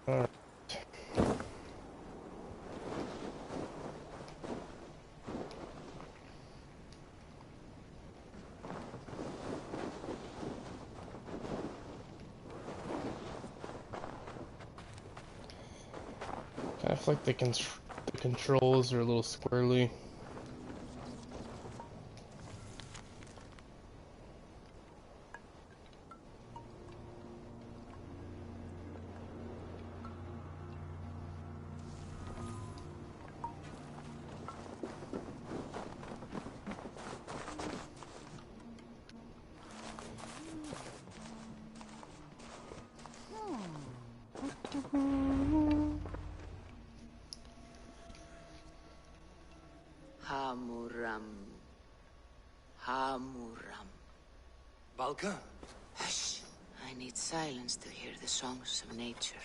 Alright. I feel like the controls are a little squirrely. Hamuram. Hamuram. Valka? Hush. I need silence to hear the songs of nature.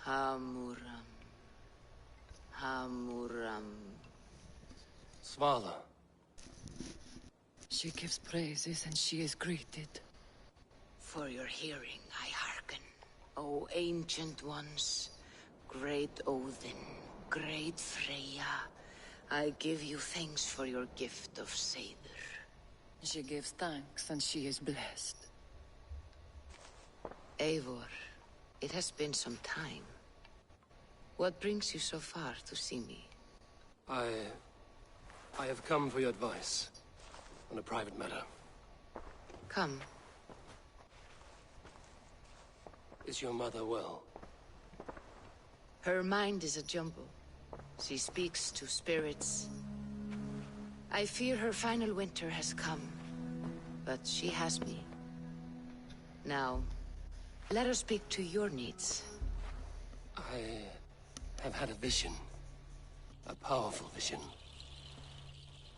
Hamuram. Hamuram. Svala. She gives praises and she is greeted. For your hearing I hearken, O ancient ones, great Odin, great Freya. I give you thanks for your gift of Seiður. She gives thanks and she is blessed. Eivor, it has been some time. What brings you so far to see me? I have come for your advice on a private matter. Come. Is your mother well? Her mind is a jumble. She speaks to spirits. I fear her final winter has come, but she has me. Now, let us speak to your needs. I have had a vision. A powerful vision.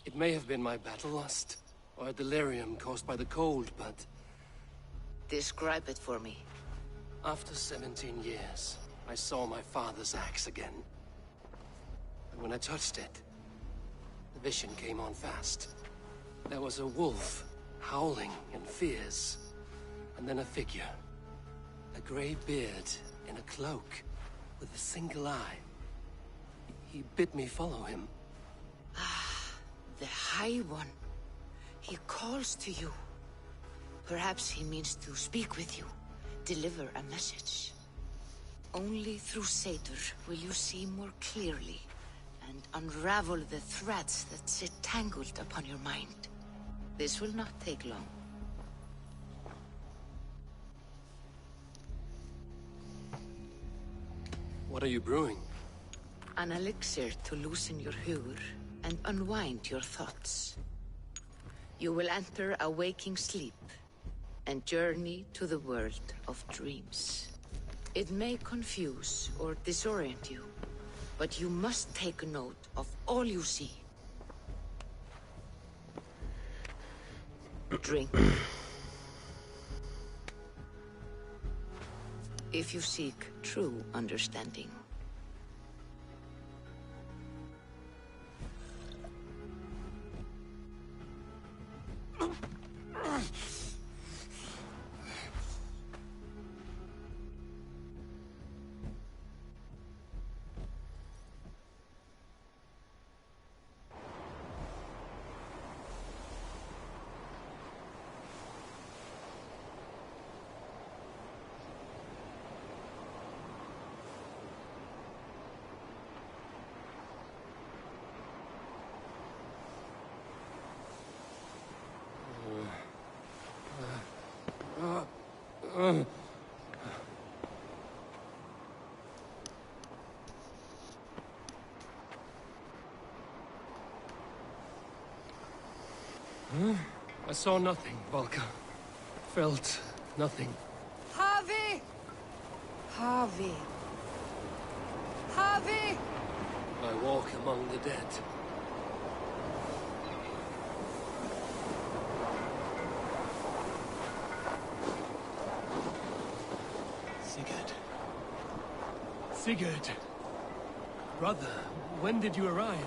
It may have been my battle lust, or a delirium caused by the cold, but... Describe it for me. After 17 years, I saw my father's axe again. And when I touched it, the vision came on fast. There was a wolf, howling in fears. And then a figure. A grey beard in a cloak, with a single eye. He bid me follow him. The High One. He calls to you. Perhaps he means to speak with you, deliver a message. Only through Seiður will you see more clearly and unravel the threads that sit tangled upon your mind. This will not take long. What are you brewing? An elixir to loosen your hugur and unwind your thoughts. You will enter a waking sleep and journey to the world of dreams. It may confuse or disorient you, but you must take note of all you see. Drink. If you seek true understanding. I saw nothing, Valka. Felt nothing. Havi! Havi! Havi! I walk among the dead. Sigurd. Sigurd! Brother, when did you arrive?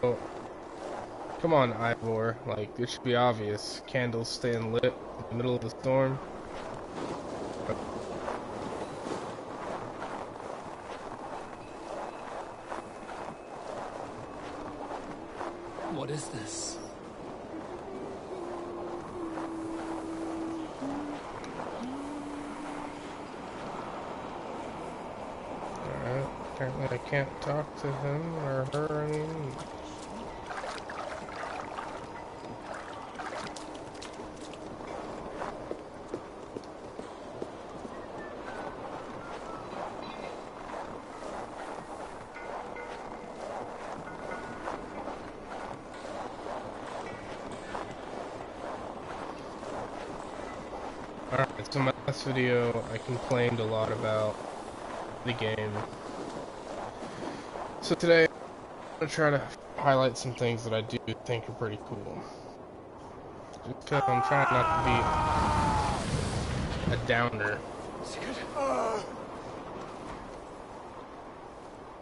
Oh, come on, Ivor. Like, it should be obvious. Candles staying lit in the middle of the storm. What is this? Alright, apparently I can't talk to him or her anymore. Alright, so my last video I complained a lot about the game. So today I'm gonna try to highlight some things that I do think are pretty cool. Just because I'm trying not to be a downer.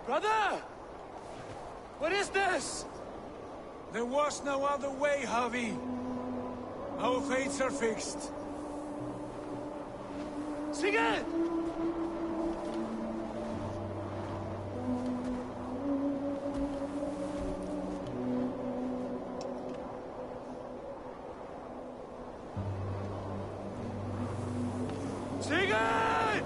Brother! What is this? There was no other way, Javi. Our fates are fixed. Sigurd! Sigurd!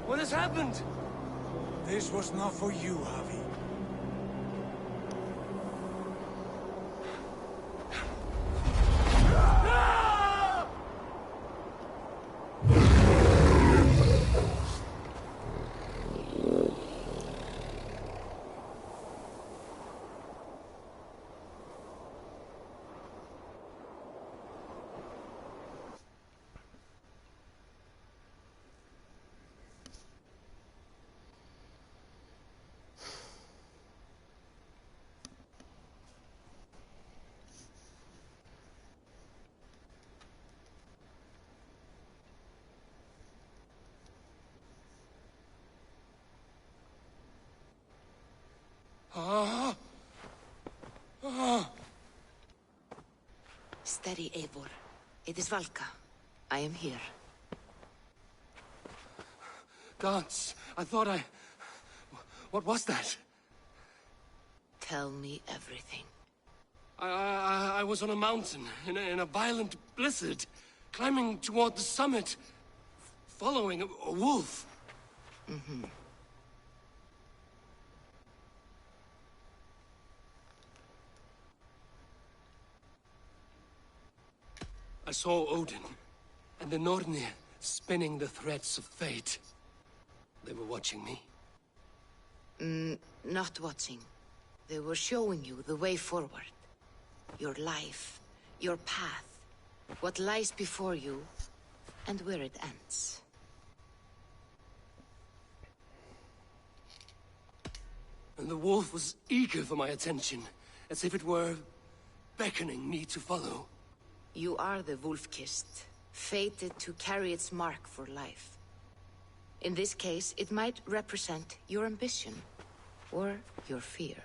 What has happened? This was not for you, Javi. Steady, Eivor. It is Valka. I am here. Gods, I thought I... What was that? Tell me everything. I was on a mountain in a violent blizzard, climbing toward the summit, following a wolf. Mm-hmm. I saw Odin and the Nornir spinning the threads of fate. They were watching me. Not watching. They were showing you the way forward. Your life, your path, what lies before you, and where it ends. And the wolf was eager for my attention, as if it were beckoning me to follow. You are the wolf-kissed, fated to carry its mark for life. In this case, it might represent your ambition, or your fear.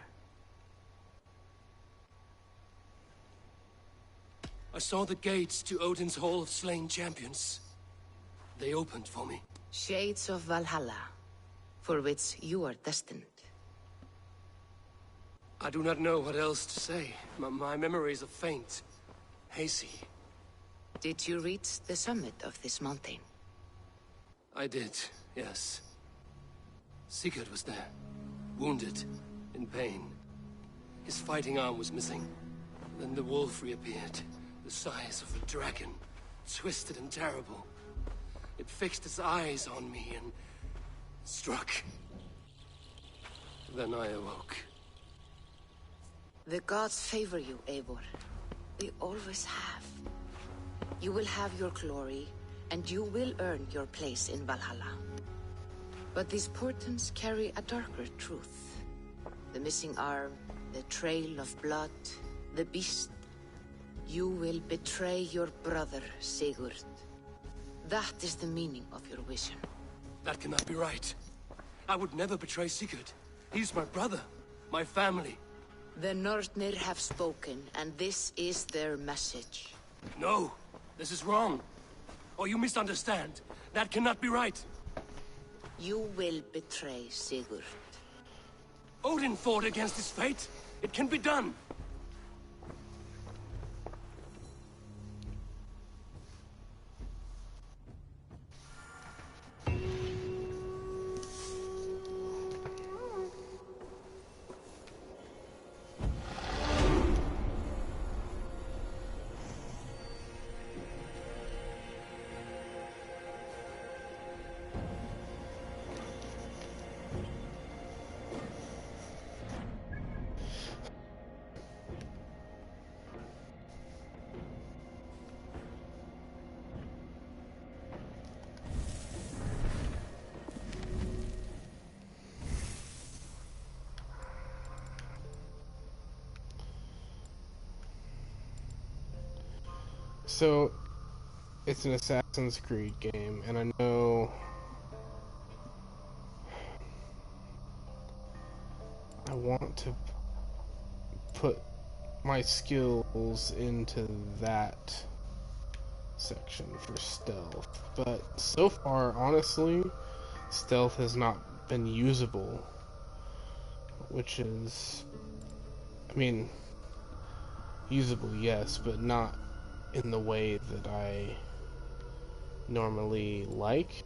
I saw the gates to Odin's Hall of Slain Champions. They opened for me. Shades of Valhalla, for which you are destined. I do not know what else to say. My memories are faint, hazy. Did you reach the summit of this mountain? I did, yes. Sigurd was there, wounded, in pain. His fighting arm was missing. Then the wolf reappeared, the size of a dragon, twisted and terrible. It fixed its eyes on me and struck. Then I awoke. The gods favor you, Eivor. They always have. You will have your glory, and you will earn your place in Valhalla. But these portents carry a darker truth. The missing arm, the trail of blood, the beast. You will betray your brother, Sigurd. That is the meaning of your vision. That cannot be right. I would never betray Sigurd. He's my brother, my family. The Nornir have spoken, and this is their message. No, this is wrong. Or you misunderstand. That cannot be right. You will betray Sigurd. Odin fought against his fate. It can be done. So, it's an Assassin's Creed game, and I know I want to put my skills into that section for stealth, but so far, honestly, stealth has not been usable, which is, I mean, usable, yes, but not in the way that I normally like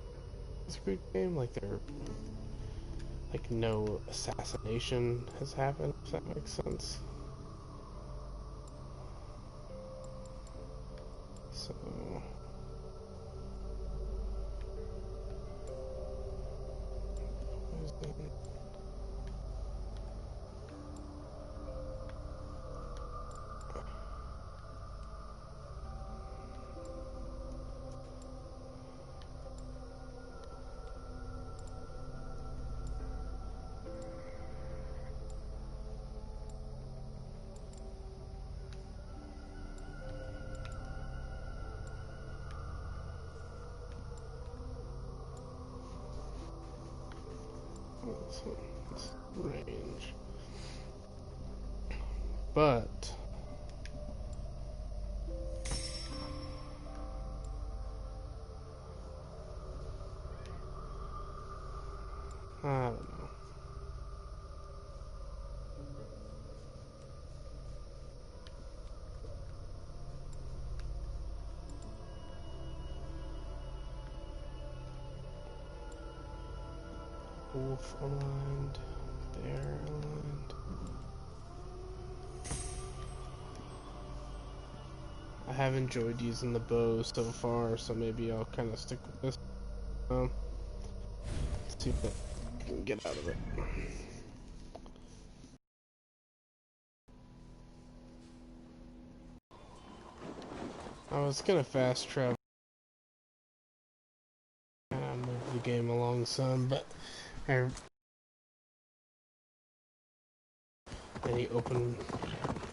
this Creed game. Like, no assassination has happened, if that makes sense. So it's range, but I don't know. Wolf aligned, bear aligned. I have enjoyed using the bow so far, so maybe I'll kind of stick with this. See what I can get out of it. I was gonna fast travel and move the game along some, but any open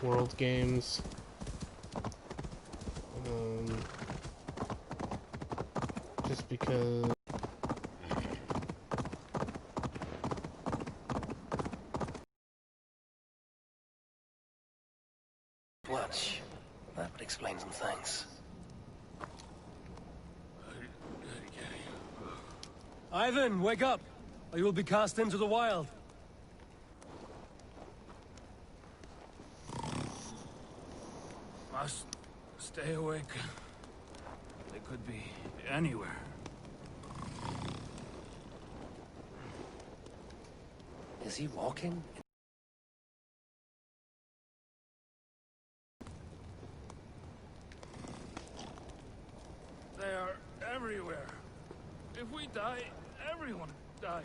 world games, just because Watch. That would explain some things. Ivan, wake up! Or you will be cast into the wild. Must stay awake. They could be anywhere. Is he walking? They are everywhere. If we die, everyone dies.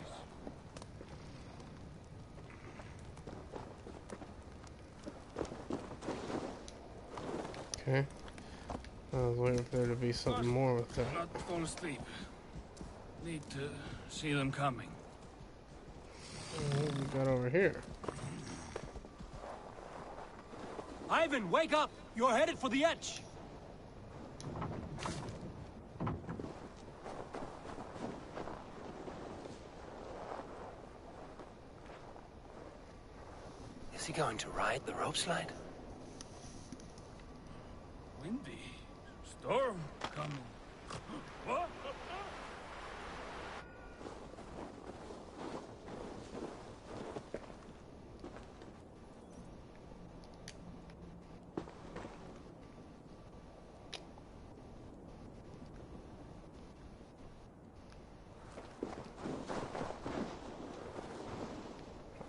okay. I was waiting for there to be something more with that. Not fall asleep. Need to see them coming. What we got over here? Ivan, wake up! You're headed for the edge! Is he going to ride the rope slide? Windy. Storm coming. What?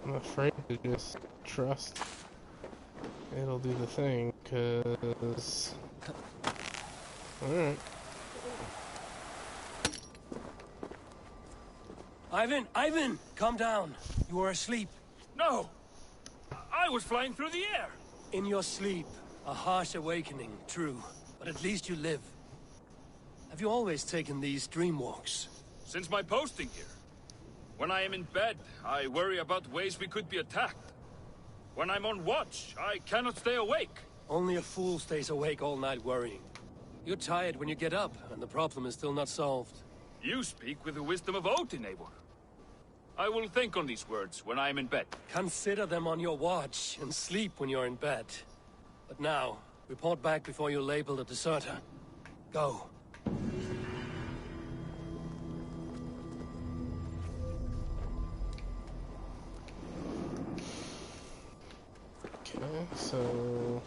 I'm afraid to just trust it'll do the thing, cause... Alright. Ivan, calm down. You are asleep. No! I was flying through the air! In your sleep, a harsh awakening, true. But at least you live. Have you always taken these dream walks? Since my posting here. When I am in bed, I worry about ways we could be attacked. When I'm on watch, I cannot stay awake. Only a fool stays awake all night worrying. You're tired when you get up, and the problem is still not solved. You speak with the wisdom of Odin, Eivor. I will think on these words when I am in bed. Consider them on your watch, and sleep when you're in bed. But now, report back before you're labeled a deserter. Go. Okay, so...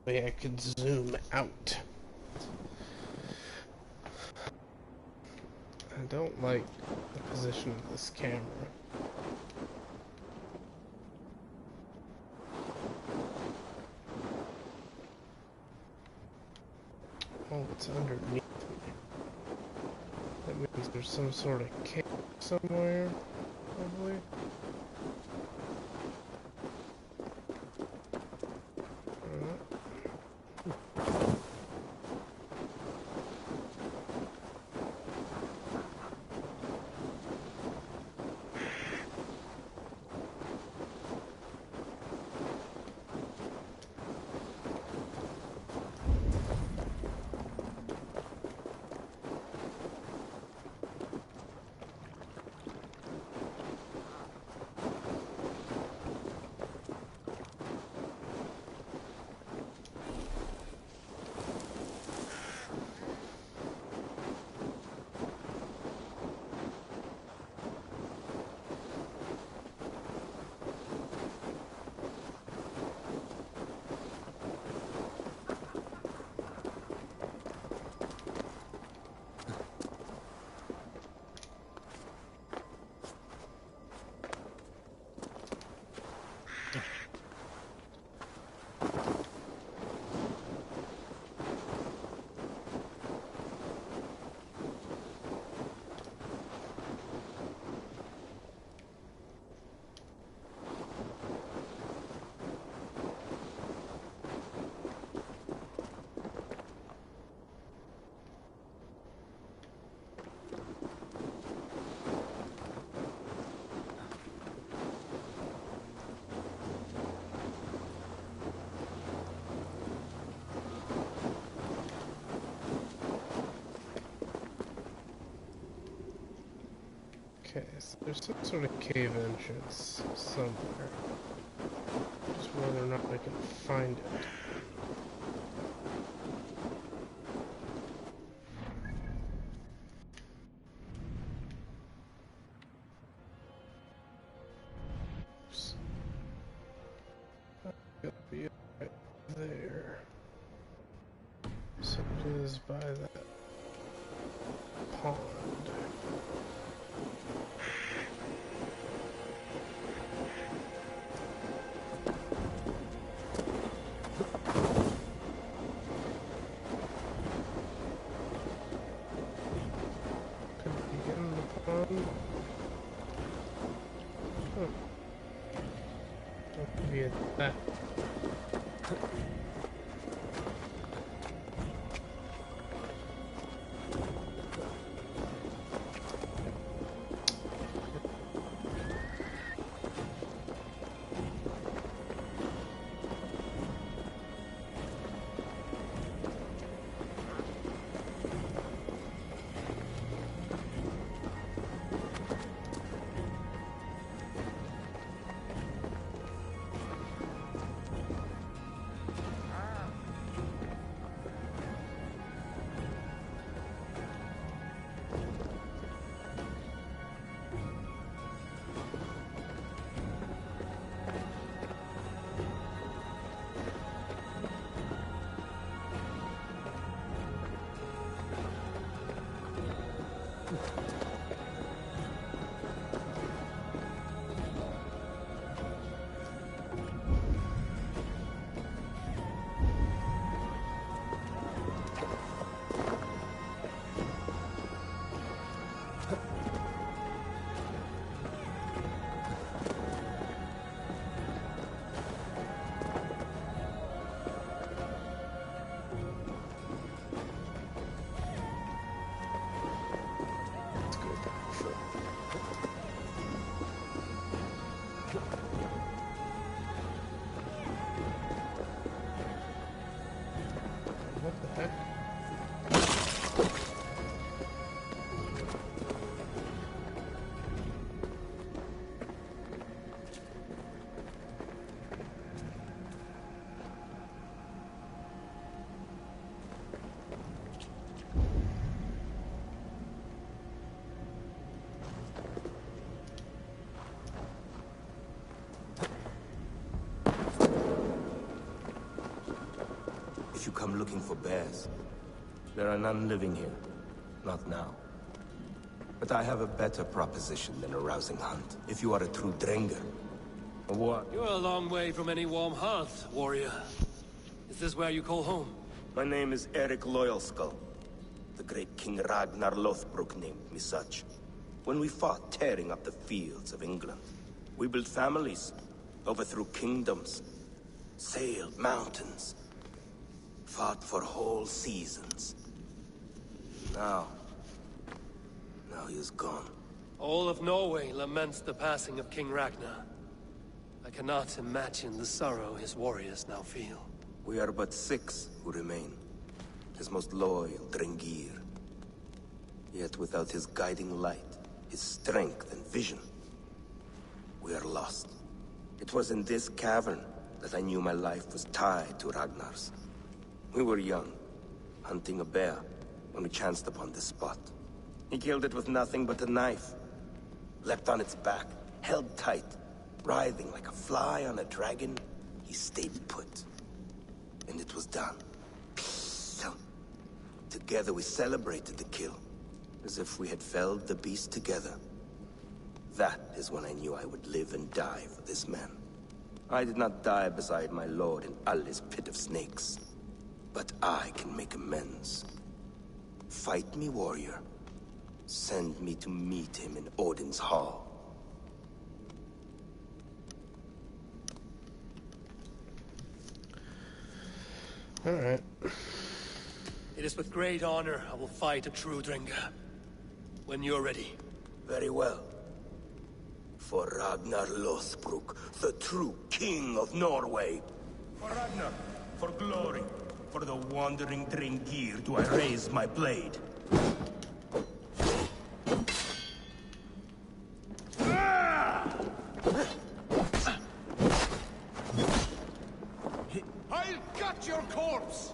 Maybe I could zoom out. I don't like the position of this camera. Oh, it's underneath me. That means there's some sort of cave somewhere, probably. Okay, so there's some sort of cave entrance somewhere. Just whether or not I can find it. Oops. Gotta be right there. So it is by that pond. Could be in the pond. Huh. That could be at that. What the heck? If you come looking for bears, there are none living here. Not now. But I have a better proposition than a rousing hunt, if you are a true Drenger. What? You're a long way from any warm hearth, warrior. Is this where you call home? My name is Eric Loyalskull. The great King Ragnar Lothbrok named me such. When we fought tearing up the fields of England, we built families, overthrew kingdoms, sailed mountains, fought for whole seasons. Now he is gone. All of Norway laments the passing of King Ragnar. I cannot imagine the sorrow his warriors now feel. We are but 6 who remain. His most loyal Drengir. Yet without his guiding light, his strength and vision, we are lost. It was in this cavern that I knew my life was tied to Ragnar's. We were young, hunting a bear, when we chanced upon this spot. He killed it with nothing but a knife. Leapt on its back, held tight, writhing like a fly on a dragon. He stayed put. And it was done. Together we celebrated the kill, as if we had felled the beast together. That is when I knew I would live and die for this man. I did not die beside my lord in Ali's pit of snakes. But I can make amends. Fight me, warrior. Send me to meet him in Odin's hall. All right. It is with great honor I will fight a true Drenga. When you're ready. Very well. For Ragnar Lothbrok, the true king of Norway. For Ragnar, for glory. For the wandering Drengir do I raise my blade. I'll gut your corpse!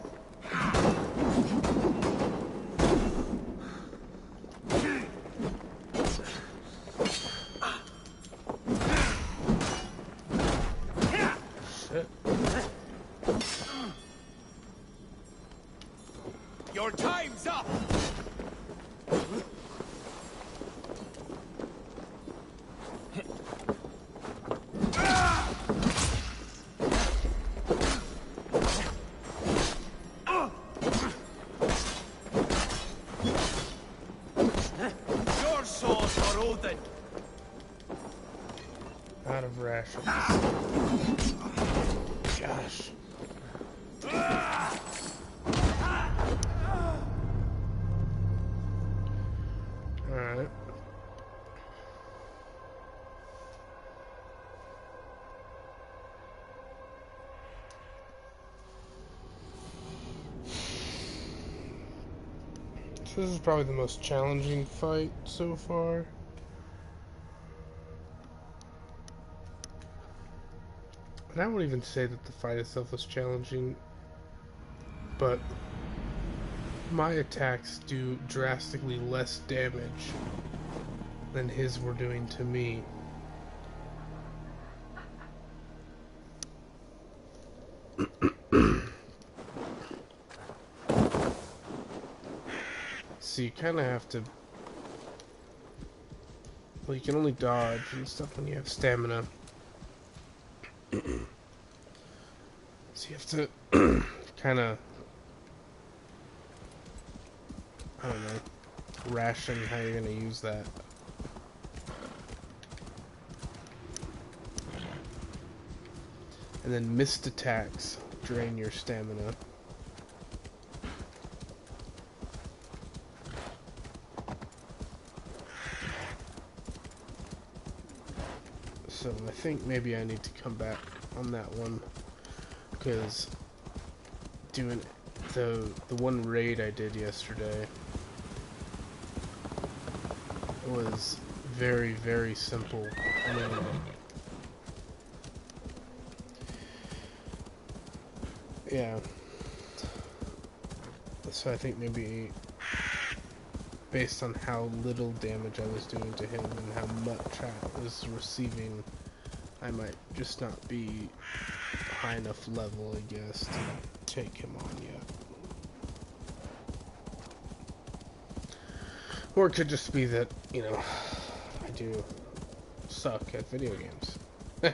Shit. Your time's up! Your souls are Odin! Out of rations. Gosh. Alright. So this is probably the most challenging fight so far. And I won't even say that the fight itself was challenging, but my attacks do drastically less damage than his were doing to me. So you kind of have to... Well, you can only dodge and stuff when you have stamina. So you have to kind of... I don't know, ration how you're going to use that. And then missed attacks drain your stamina. So I think maybe I need to come back on that one, because doing the one raid I did yesterday was very, very simple. I mean, yeah. So I think maybe based on how little damage I was doing to him and how much I was receiving, I might just not be high enough level, I guess, to take him on yet. Or it could just be that, you know, I do suck at video games. I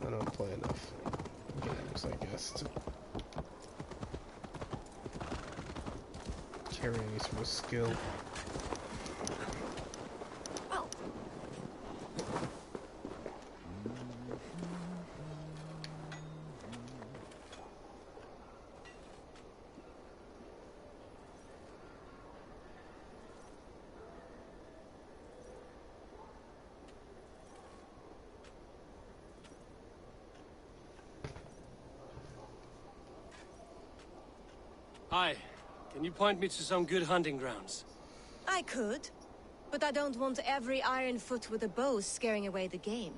don't play enough games, I guess, to carry any sort of skill. Hi. Can you point me to some good hunting grounds? I could, but I don't want every iron foot with a bow scaring away the game.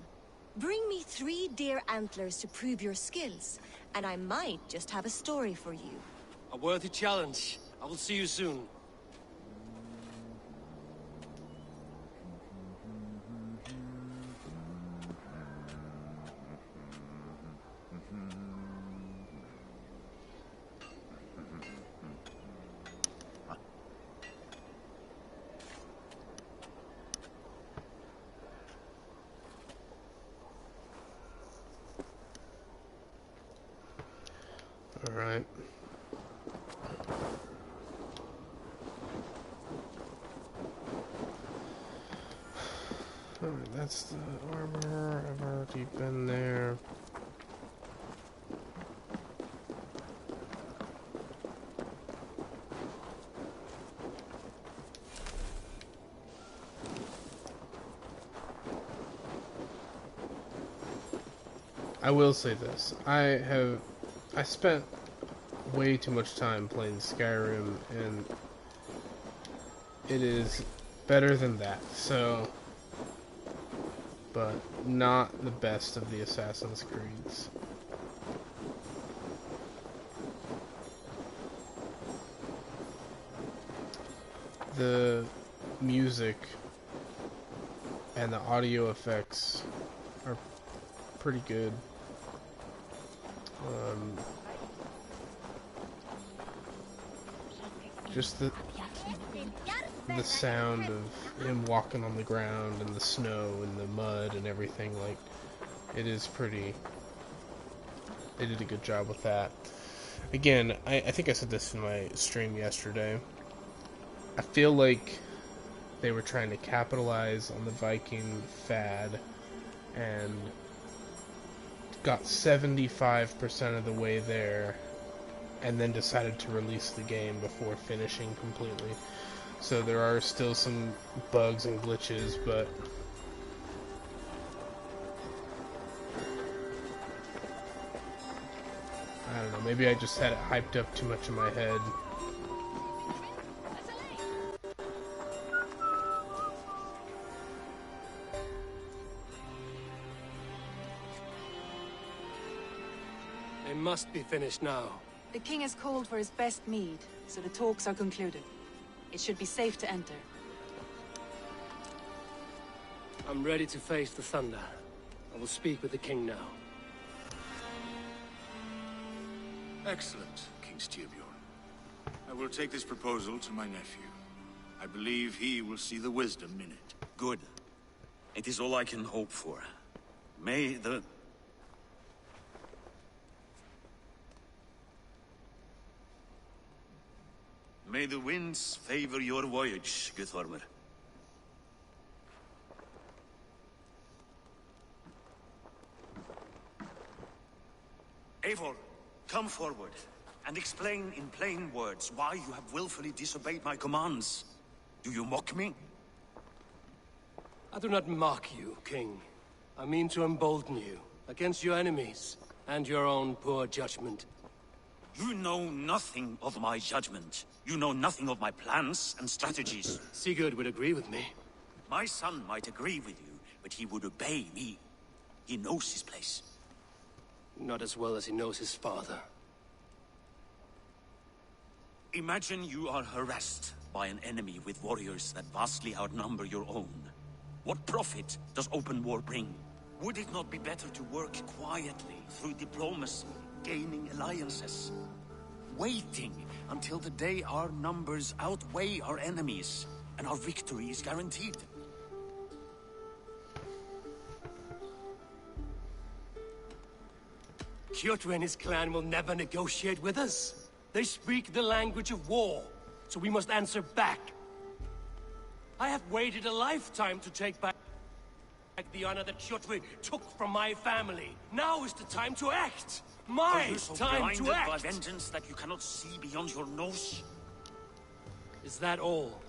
Bring me 3 deer antlers to prove your skills, and I might just have a story for you. A worthy challenge. I will see you soon. Alright. Alright, that's the armor. I've already been there. I will say this. I spent way too much time playing Skyrim, and it is better than that, so... But not the best of the Assassin's Creeds. the music and the audio effects are pretty good. Just the sound of him walking on the ground and the snow and the mud and everything, like, it is pretty. They did a good job with that. Again, I think I said this in my stream yesterday. I feel like they were trying to capitalize on the Viking fad and got 75% of the way there and then decided to release the game before finishing completely. So there are still some bugs and glitches, but I don't know, maybe I just had it hyped up too much in my head. They must be finished now. The king has called for his best mead, so the talks are concluded. It should be safe to enter. I'm ready to face the thunder. I will speak with the king now. Excellent, King Styrbjorn. I will take this proposal to my nephew. I believe he will see the wisdom in it. Good. It is all I can hope for. May the... May the winds favor your voyage, Guthormer. Eivor, come forward and explain in plain words why you have willfully disobeyed my commands. Do you mock me? I do not mock you, King. I mean to embolden you against your enemies and your own poor judgment. You know nothing of my judgment. You know nothing of my plans and strategies. Sigurd would agree with me. My son might agree with you, but he would obey me. He knows his place. Not as well as he knows his father. Imagine you are harassed by an enemy with warriors that vastly outnumber your own. What profit does open war bring? Would it not be better to work quietly through diplomacy, gaining alliances? Waiting until the day our numbers outweigh our enemies and our victory is guaranteed. Kjotr and his clan will never negotiate with us. They speak the language of war, so we must answer back. I have waited a lifetime to take back the honor that Kjotr took from my family. Now is the time to act! Are you so Time to blinded act! by vengeance that you cannot see beyond your nose? Is that all?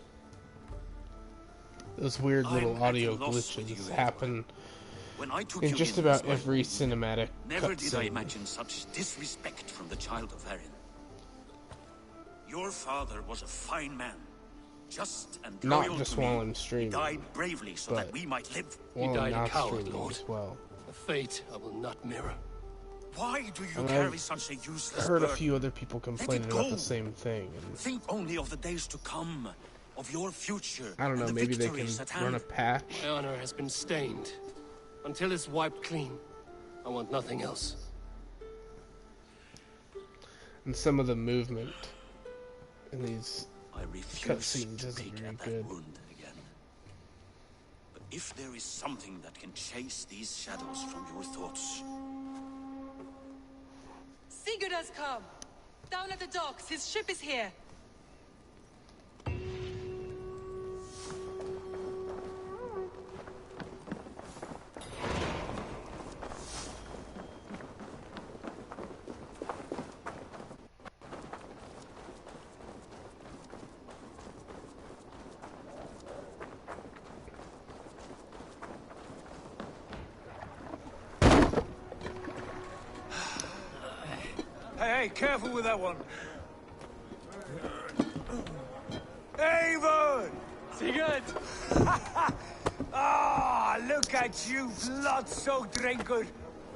Those weird little I'm audio at a loss with glitches you, happen when I took in you just in about as my every own, cinematic never did I cutscene. imagine such disrespect from the child of Erin. Your father was a fine man, just and Not loyal just to while me. I'm streaming, He died bravely so that but we might live. while died I'm a not coward, streaming Lord. as well. A fate I will not mirror. Why do you And carry I've such a useless heard a burden? few other people complaining go. about the same thing, and Think only of the days to come, of your future. I don't know, and the maybe they victories can at hand. run a patch. My honor has been stained. Until it's wiped clean, I want nothing else. And some of the movement in these I refuse cutscenes to isn't pick very at that good. wound again. But if there is something that can chase these shadows from your thoughts, Sigurd has come! Down at the docks, his ship is here! Hey, careful with that one. Avon! Sigurd! Ah, look at you, blood-soaked drinker.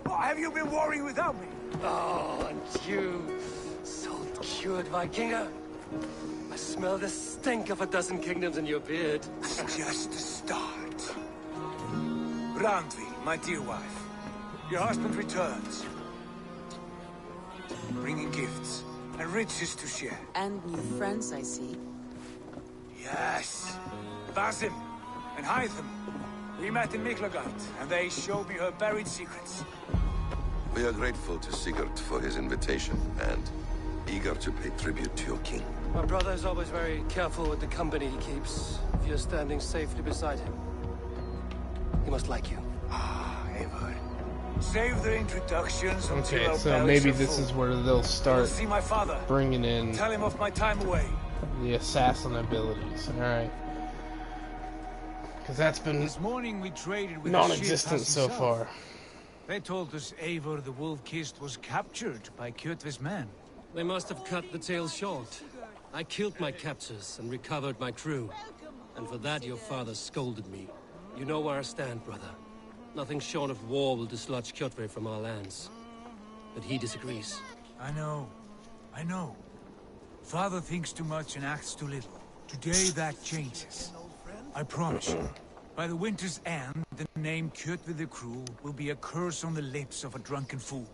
What have you been worrying without me? Oh, and you, salt-cured Vikinger. I smell the stink of a dozen kingdoms in your beard. It's just the start. Randvi, my dear wife, your husband returns, bringing gifts and riches to share. And new friends, I see. Yes, Basim and Hytham. We met in Miklagard, and they showed me her buried secrets. We are grateful to Sigurd for his invitation, and eager to pay tribute to your king. My brother is always very careful with the company he keeps. If you're standing safely beside him, he must like you. Ah, Eivor. Save the introductions until Okay, our so bellies maybe are this full. is where they'll I'll start see my father. bringing in Tell him of my time away. the assassin abilities. Alright. Because that's been This morning we traded with non-existent so far. They told us Eivor the Wolf-Kissed was captured by Kjotve's men. They must have cut the tale short. I killed my captors and recovered my crew. And for that your father scolded me. You know where I stand, brother. Nothing short of war will dislodge Kjotve from our lands. But he disagrees. I know. Father thinks too much and acts too little. Today that changes. I promise you. By the winter's end, the name Kjotve the Cruel will be a curse on the lips of a drunken fool.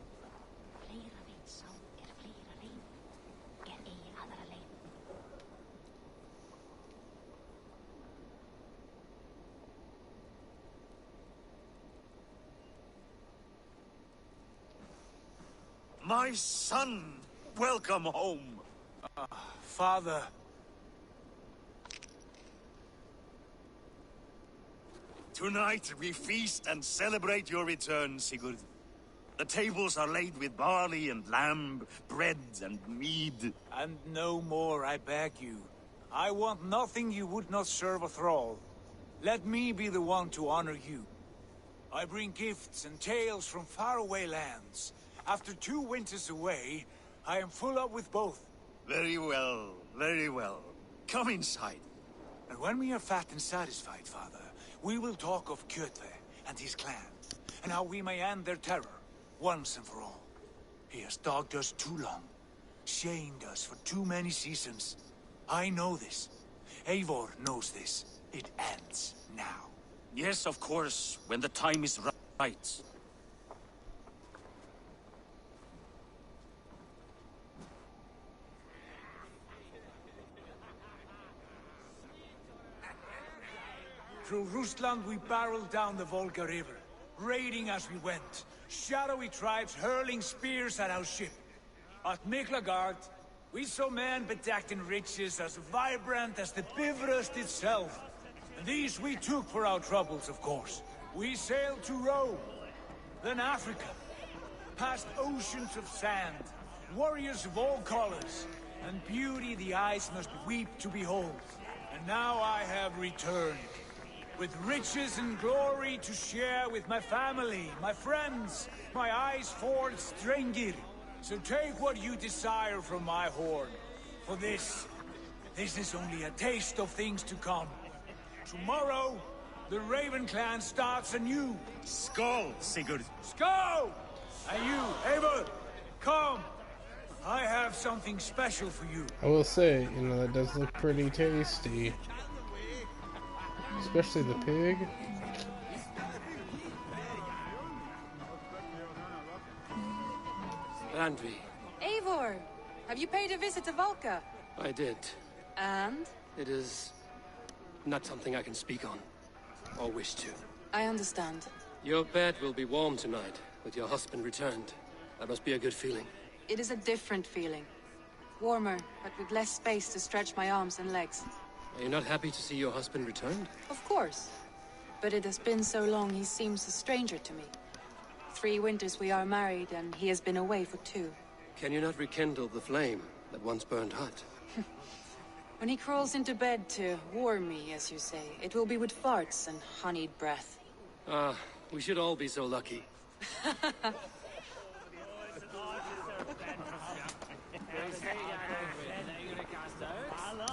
My son! Welcome home! Father. Tonight we feast and celebrate your return, Sigurd. The tables are laid with barley and lamb, bread and mead. And no more, I beg you. I want nothing you would not serve a thrall. Let me be the one to honor you. I bring gifts and tales from faraway lands. After 2 winters away, I am full up with both. Very well, very well. Come inside. And when we are fat and satisfied, Father, we will talk of Kjotve and his clan, and how we may end their terror, once and for all. He has dogged us too long, shamed us for too many seasons. I know this. Eivor knows this. It ends now. Yes, of course, when the time is right. Through Rusland we barreled down the Volga River, raiding as we went. Shadowy tribes hurling spears at our ship. At Miklagard, we saw men bedecked in riches as vibrant as the Bifrost itself. And these we took for our troubles, of course. We sailed to Rome, then Africa, past oceans of sand, warriors of all colors, and beauty the eyes must weep to behold. And now I have returned, with riches and glory to share with my family, my friends, my eyes forged Strengir. So take what you desire from my hoard. For this is only a taste of things to come. Tomorrow, the Raven clan starts anew. Skål, Sigurd. Skål! And you, Eivor, come. I have something special for you. I will say, you know, that does look pretty tasty. Especially the pig. Randvi, Eivor! Have you paid a visit to Valka? I did. And? It is not something I can speak on, or wish to. I understand. Your bed will be warm tonight, with your husband returned. That must be a good feeling. It is a different feeling. Warmer, but with less space to stretch my arms and legs. Are you not happy to see your husband returned? Of course. But it has been so long he seems a stranger to me. 3 winters we are married, and he has been away for 2. Can you not rekindle the flame that once burned hot? When he crawls into bed to warm me, as you say, it will be with farts and honeyed breath. Ah, we should all be so lucky.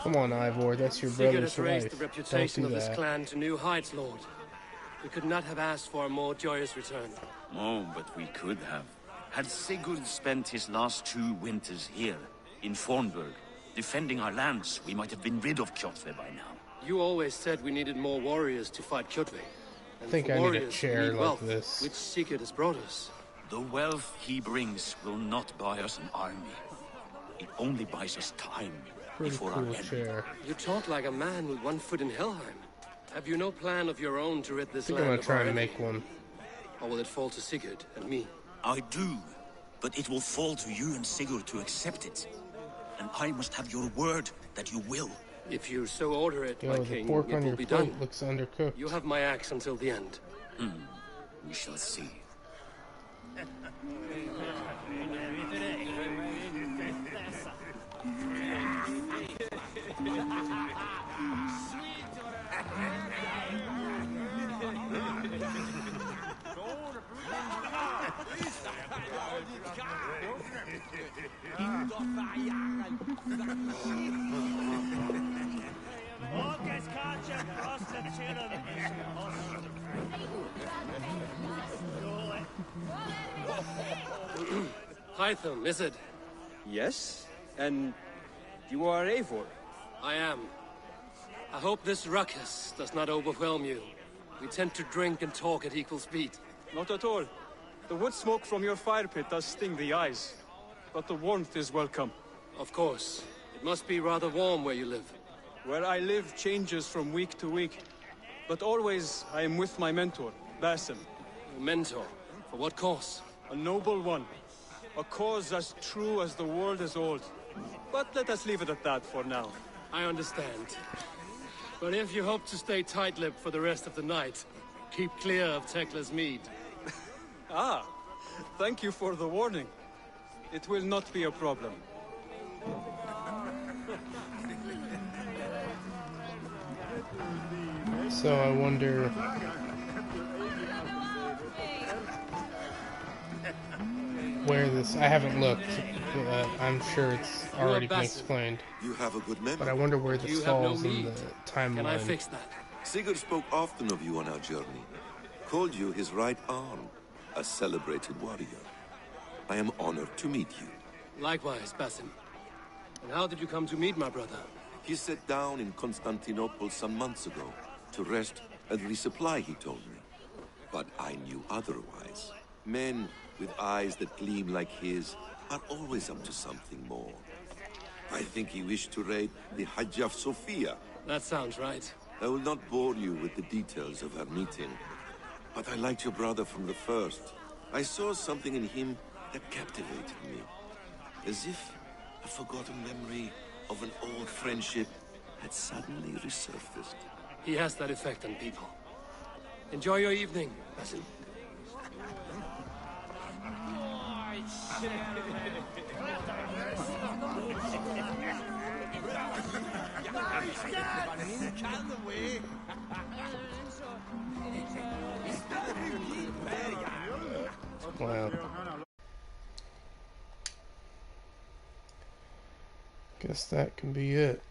Come on, Ivor, that's your Sigurd brother's has raised wife. the Don't reputation do of his that. clan to new heights, Lord. We could not have asked for a more joyous return. Oh, but we could have. Had Sigurd spent his last 2 winters here, in Fornburg, Defending our lands, we might have been rid of Kjotve by now. You always said we needed more warriors to fight Kjotve. I think I need a chair like this. Which Sigurd has brought us. The wealth he brings will not buy us an army. It only buys us time before our end. Chair. You talk like a man with one foot in Helheim. Have you no plan of your own to rid this land I'm gonna of try our and enemy? make one. Or will it fall to Sigurd and me? I do, but it will fall to you and Sigurd to accept it. And I must have your word that you will. If you so order it, Yo, my the king, pork it on will your be plate done. looks undercooked. You have my axe until the end. We shall see. Hytham, is it? Yes? And you are Eivor? I am. I hope this ruckus does not overwhelm you. We tend to drink and talk at equal speed. Not at all. The wood smoke from your fire pit does sting the eyes. But the warmth is welcome. Of course. It must be rather warm where you live. Where I live changes from week to week. But always I am with my mentor, Basim. Your mentor? For what cause? A noble one. A cause as true as the world is old. But let us leave it at that for now. I understand. But if you hope to stay tight-lipped for the rest of the night, keep clear of Tekla's mead. Ah, thank you for the warning. It will not be a problem. So I wonder where this... I haven't looked, but I'm sure it's already been explained. You have a good memory. But I wonder where this falls in the timeline. Can I fix that? Sigurd spoke often of you on our journey. Called you his right arm, a celebrated warrior. I am honored to meet you. Likewise, Basim. And how did you come to meet my brother? He sat down in Constantinople some months ago to rest and resupply, he told me. But I knew otherwise. Men with eyes that gleam like his are always up to something more. I think he wished to raid the Hagia Sophia. That sounds right. I will not bore you with the details of our meeting. But I liked your brother from the first. I saw something in him that captivated me. As if a forgotten memory of an old friendship had suddenly resurfaced. He has that effect on people. Enjoy your evening, Basim. Wow. Guess that can be it.